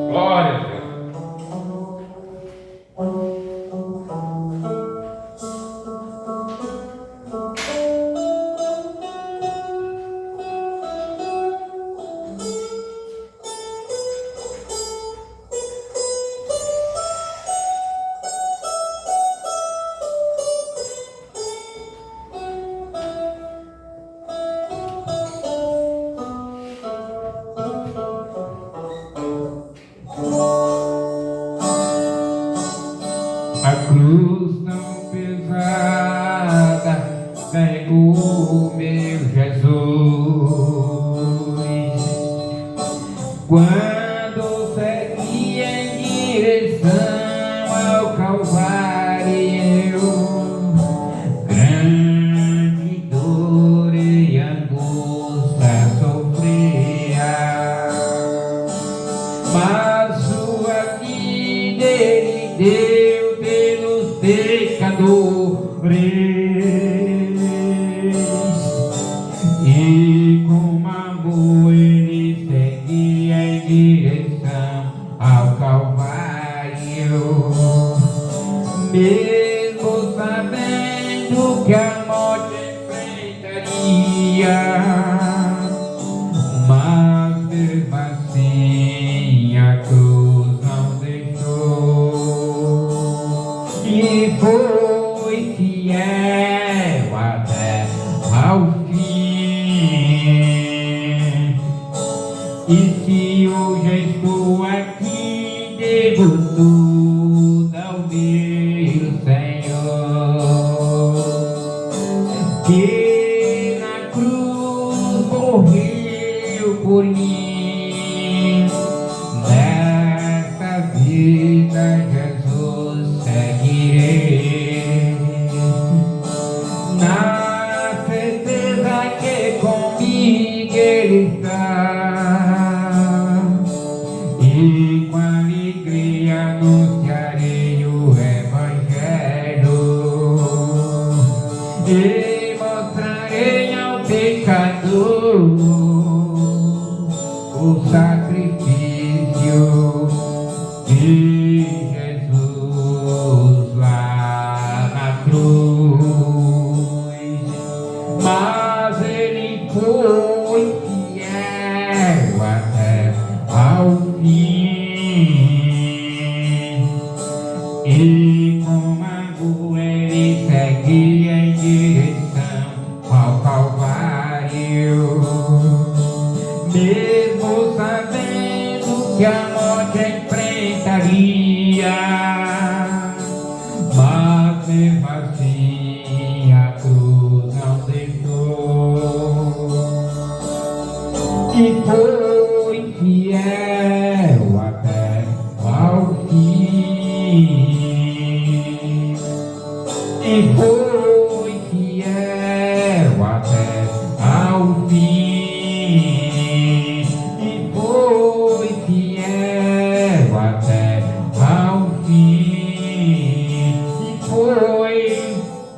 Glória a Deus. A cruz tão pesada carregou meu Jesus. Quando seguia em direção ao Calvário, grande dor e angústia sofria, mas sua vida ele deu pelos pecadores, e com amor ele seguia em direção ao Calvário, mesmo sabendo que a morte enfrentaria, mas mesmo assim a cruz não deixou, e foi fiel até ao fim. E se hoje estou aqui, devo tudo ao meu Senhor, que na cruz morreu por mim. Nesta vida Jesus seguirei, na certeza que comigo Ele está, e com alegria anunciarei o Evangelho, e mostrarei ao pecador o sacrifício de Jesus lá na cruz. Mas ele foi fiel até ao fim, e com amor ele seguia em direção ao Calvário, mesmo sabendo que a morte enfrentaria, mas mesmo assim a cruz não deixou, e foi fiel até ao fim, e foi fiel até ao fim, e foi fiel até ao fim, e foi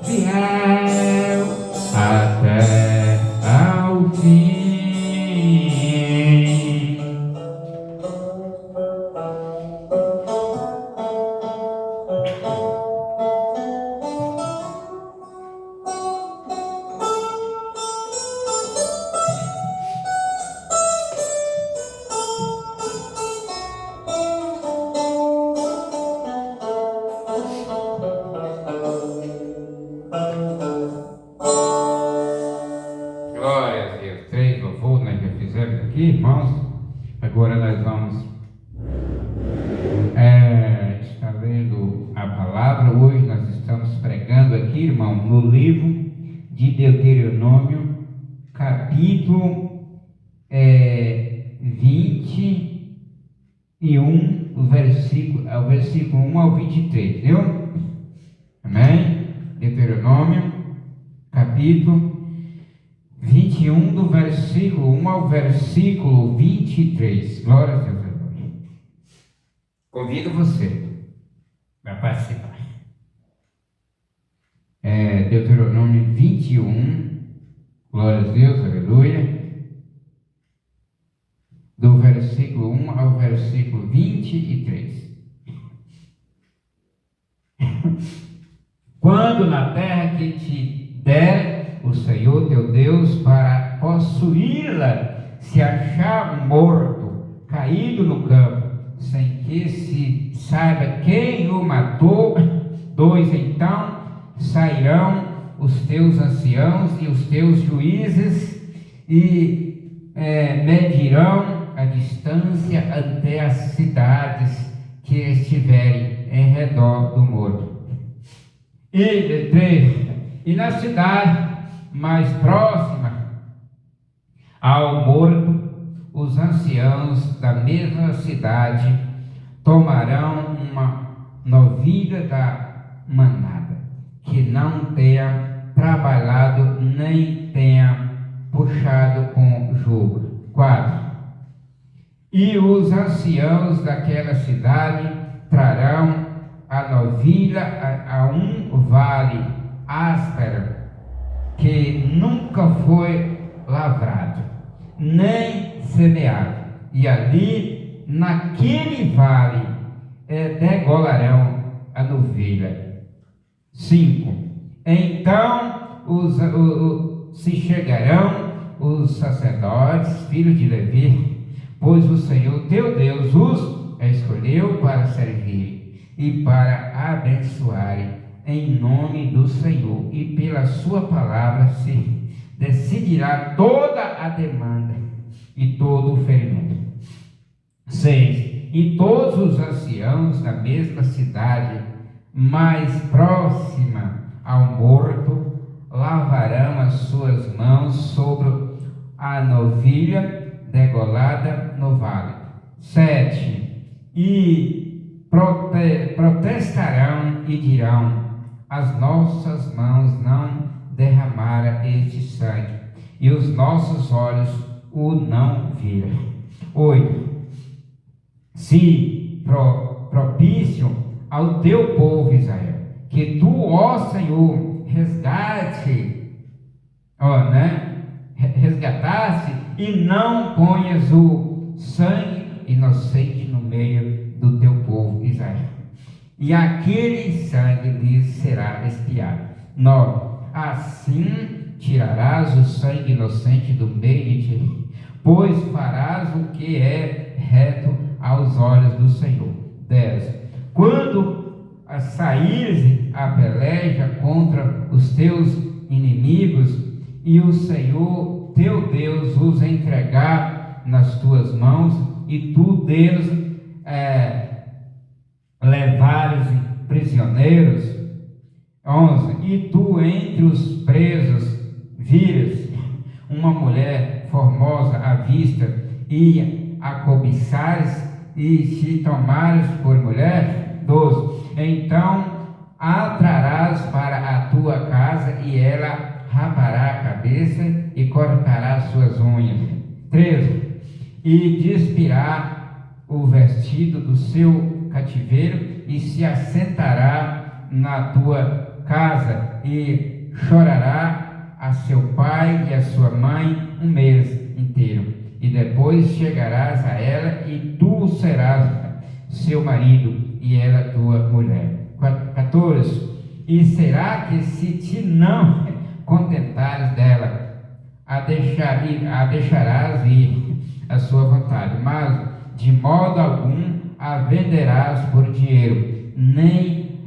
fiel até ao fim. Glória a Deus. 3 louvores nós já fizemos aqui, irmãos. Agora nós vamos estar lendo a palavra. Hoje nós estamos pregando aqui, irmão, no livro de Deuteronômio, capítulo 21, o versículo 1 ao 23, viu? Amém? Deuteronômio, capítulo 21, do versículo 1 ao versículo 23. Glória a Deus. Convido você para participar. Deuteronômio 21, glória a Deus, aleluia. versículo 1 ao versículo 23. Quando na terra que te der o Senhor teu Deus para possuí-la, se achar um morto, caído no campo, sem que se saiba quem o matou, 2, então sairão os teus anciãos e os teus juízes e medirão a distância até as cidades que estiverem em redor do morto. E 3, e na cidade mais próxima ao morto, os anciãos da mesma cidade tomarão uma novilha da manada, que não tenha trabalhado nem tenha puxado com jugo. 4, e os anciãos daquela cidade trarão a novilha a um vale áspero, que nunca foi lavrado, nem semeado, e ali, naquele vale, degolarão a novilha. 5, então se chegarão os sacerdotes, filhos de Levi, pois o Senhor teu Deus os escolheu para servir e para abençoarem em nome do Senhor, e pela sua palavra se decidirá toda a demanda e todo o ferimento. 6, e todos os anciãos da mesma cidade mais próxima ao morto lavarão as suas mãos sobre a novilha degolada no vale. 7, e protestarão e dirão: as nossas mãos não derramaram este sangue, e os nossos olhos o não viram. 8, se propício ao teu povo Israel, que tu, ó Senhor, resgatasse e não ponhas o sangue inocente no meio do teu povo Israel, e aquele sangue lhes será expiado. 9, assim tirarás o sangue inocente do meio de ti, pois farás o que é reto aos olhos do Senhor. 10, quando saíres a peleja contra os teus inimigos, e o Senhor teu Deus os entregar nas tuas mãos, e tu deles levares prisioneiros. 11, e tu entre os presos vires uma mulher formosa à vista, e a cobiçares, e se tomares por mulher. 12, então a trarás para a tua casa, e ela rapará a cabeça e cortará suas unhas. 13, e despirá o vestido do seu cativeiro, e se assentará na tua casa, e chorará a seu pai e a sua mãe um mês inteiro, e depois chegarás a ela, e tu serás seu marido, e ela tua mulher. 14, e será que se te não contentares dela, a deixarás ir à sua vontade, mas de modo algum a venderás por dinheiro, nem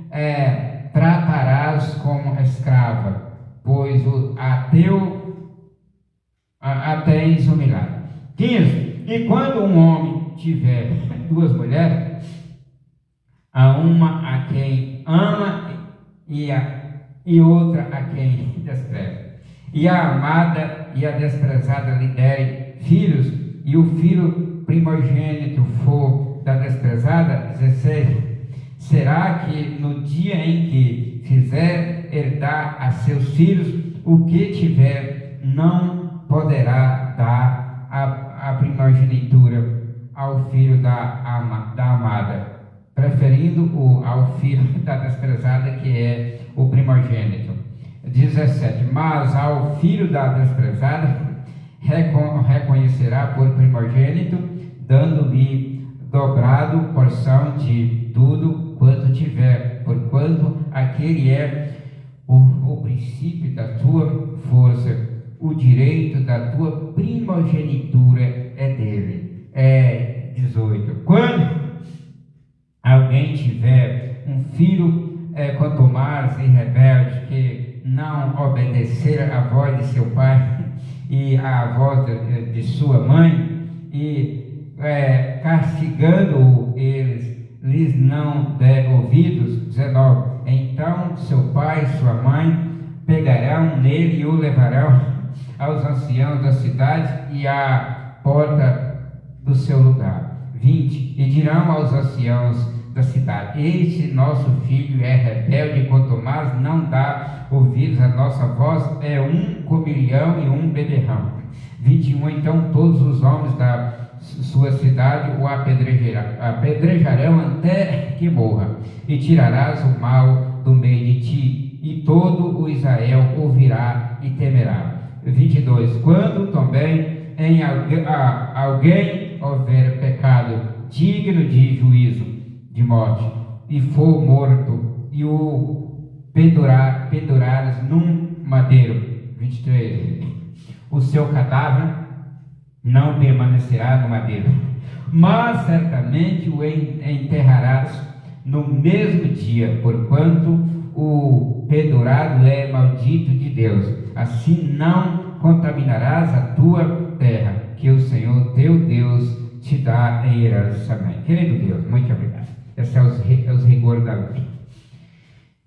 tratarás como escrava, pois a tens humilhado. 15, e quando um homem tiver duas mulheres, a uma a quem ama e outra a quem despreza, e a amada e a desprezada lhe derem filhos, e o filho primogênito for da desprezada, 16, será que no dia em que fizer herdar a seus filhos o que tiver, não poderá dar a primogenitura ao filho da amada, preferindo ao filho da desprezada, que é o primogênito. 17, mas ao filho da desprezada reconhecerá por primogênito dando-lhe dobrado porção de tudo quanto tiver, porquanto aquele é o princípio da tua força, o direito da tua primogenitura é dele. 18. Quando alguém tiver um filho contumaz e rebelde, que não obedecer à voz de seu pai e à voz de sua mãe, e castigando eles, lhes não der ouvidos. 19. Então seu pai e sua mãe pegarão nele e o levarão aos anciãos da cidade e à porta do seu lugar. 20. E dirão aos anciãos da cidade: este nosso filho é rebelde, quanto mais não dá ouvidos à nossa voz, é um comilhão e um beberrão. 21. Então todos os homens da sua cidade o apedrejarão até que morra, e tirarás o mal do meio de ti, e todo o Israel ouvirá e temerá. 22. Quando também em alguém houver pecado digno de juízo, de morte, e for morto, e o pendurares num madeiro. 23. O seu cadáver não permanecerá no madeiro, mas certamente o enterrarás no mesmo dia, porquanto o pendurado é maldito de Deus. Assim não contaminarás a tua terra, que o Senhor teu Deus te dá em herança. Amém. Querido Deus, muito obrigado. Esses são os rigores da lei.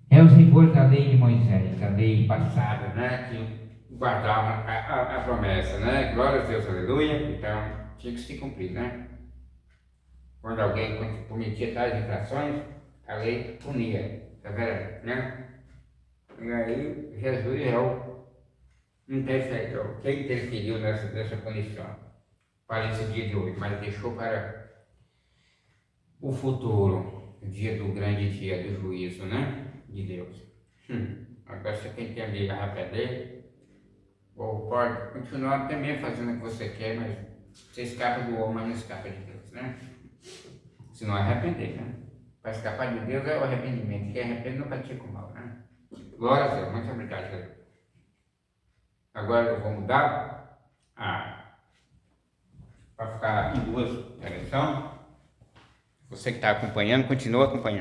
É os rigores da lei de Moisés, da lei passada, né? Que guardavam a promessa, né? Glória a Deus, aleluia. Então, tinha que se cumprir, né? Quando alguém cometia tais infrações, a lei punia, tá vendo, né? E aí, Jesus é o intercessor, quem interferiu nessa punição para esse dia de hoje, mas deixou para o futuro, o dia do grande dia do juízo, né? De Deus. Agora você tem que ali arrepender, ou pode continuar também fazendo o que você quer, mas você escapa do homem, mas não escapa de Deus, né? Se não arrepender, né? Para escapar de Deus é o arrependimento. Quem arrepende não pratica o mal, né? Glória a Deus, muito obrigado, Jesus. Agora eu vou mudar para ficar em duas direções. Você que está acompanhando, continua acompanhando.